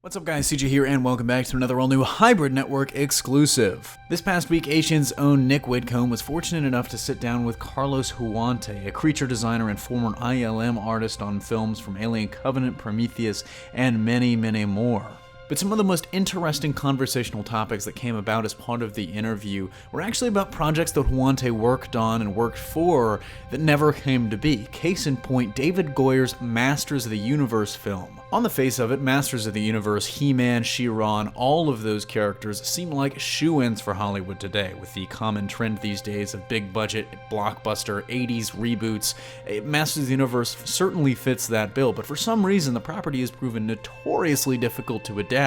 What's up guys, CJ here and welcome back to another all-new Hybrid Network exclusive. This past week, Asian's own Nick Whitcomb was fortunate enough to sit down with Carlos Huante, a creature designer and former ILM artist on films from Alien Covenant, Prometheus, and many, many more. But some of the most interesting conversational topics that came about as part of the interview were actually about projects that Huante worked on and worked for that never came to be. Case in point, David Goyer's Masters of the Universe film. On the face of it, Masters of the Universe, He-Man, She-Ra, and all of those characters seem like shoo-ins for Hollywood today, with the common trend these days of big-budget, blockbuster, 80s reboots. Masters of the Universe certainly fits that bill, but for some reason the property has proven notoriously difficult to adapt.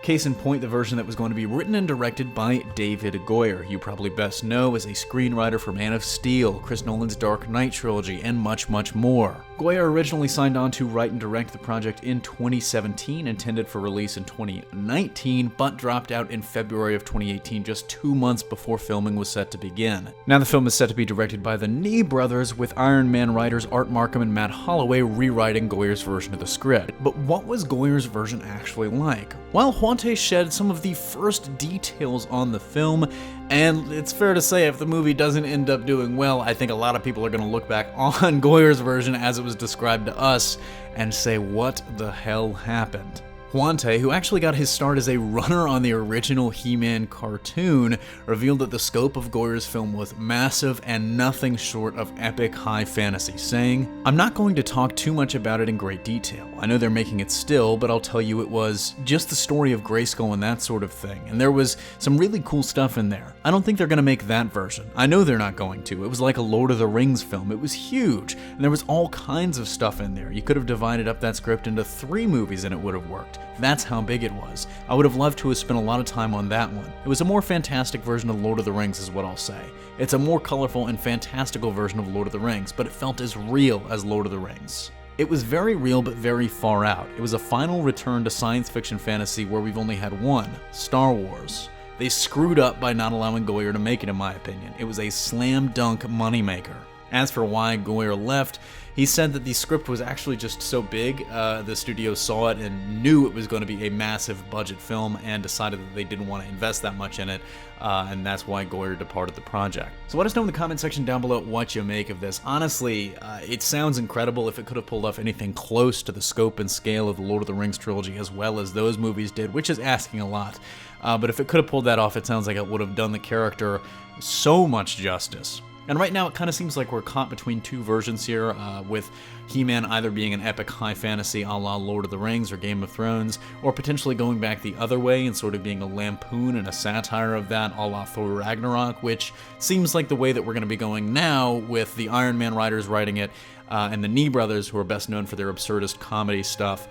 Case in point, the version that was going to be written and directed by David Goyer, you probably best know as a screenwriter for Man of Steel, Chris Nolan's Dark Knight trilogy, and much, much more. Goyer originally signed on to write and direct the project in 2017, intended for release in 2019, but dropped out in February of 2018, just 2 months before filming was set to begin. Now the film is set to be directed by the Nee brothers, with Iron Man writers Art Markham and Matt Holloway rewriting Goyer's version of the script. But what was Goyer's version actually like? Well, Huante shed some of the first details on the film, and it's fair to say if the movie doesn't end up doing well, I think a lot of people are going to look back on Goyer's version as it was described to us and say, what the hell happened? Huante, who actually got his start as a runner on the original He-Man cartoon, revealed that the scope of Goyer's film was massive and nothing short of epic high fantasy, saying, "I'm not going to talk too much about it in great detail. I know they're making it still, but I'll tell you it was just the story of Grayskull and that sort of thing, and there was some really cool stuff in there. I don't think they're going to make that version. I know they're not going to. It was like a Lord of the Rings film. It was huge, and there was all kinds of stuff in there. You could have divided up that script into 3 movies and it would have worked. That's how big it was. I would have loved to have spent a lot of time on that one. It was a more fantastic version of Lord of the Rings is what I'll say. It's a more colorful and fantastical version of Lord of the Rings, but it felt as real as Lord of the Rings. It was very real but very far out. It was a final return to science fiction fantasy where we've only had one, Star Wars. They screwed up by not allowing Goyer to make it, in my opinion. It was a slam dunk moneymaker. As for why Goyer left, he said that the script was actually just so big, the studio saw it and knew it was going to be a massive budget film and decided that they didn't want to invest that much in it, and that's why Goyer departed the project. So let us know in the comment section down below what you make of this. Honestly, it sounds incredible. If it could have pulled off anything close to the scope and scale of the Lord of the Rings trilogy as well as those movies did, which is asking a lot, but if it could have pulled that off, it sounds like it would have done the character so much justice. And right now it kind of seems like we're caught between 2 versions here, with He-Man either being an epic high fantasy a la Lord of the Rings or Game of Thrones, or potentially going back the other way and sort of being a lampoon and a satire of that a la Thor Ragnarok, which seems like the way that we're going to be going now, with the Iron Man writers writing it, and the Nee brothers, who are best known for their absurdist comedy stuff,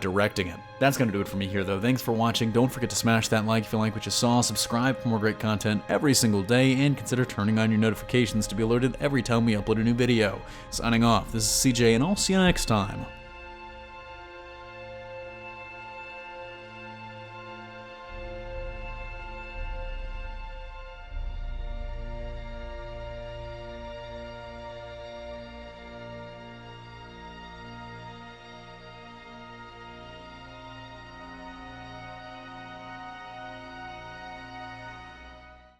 directing it. That's going to do it for me here, though. Thanks for watching. Don't forget to smash that like if you like what you saw, subscribe for more great content every single day, and consider turning on your notifications to be alerted every time we upload a new video. Signing off, this is CJ, and I'll see you next time.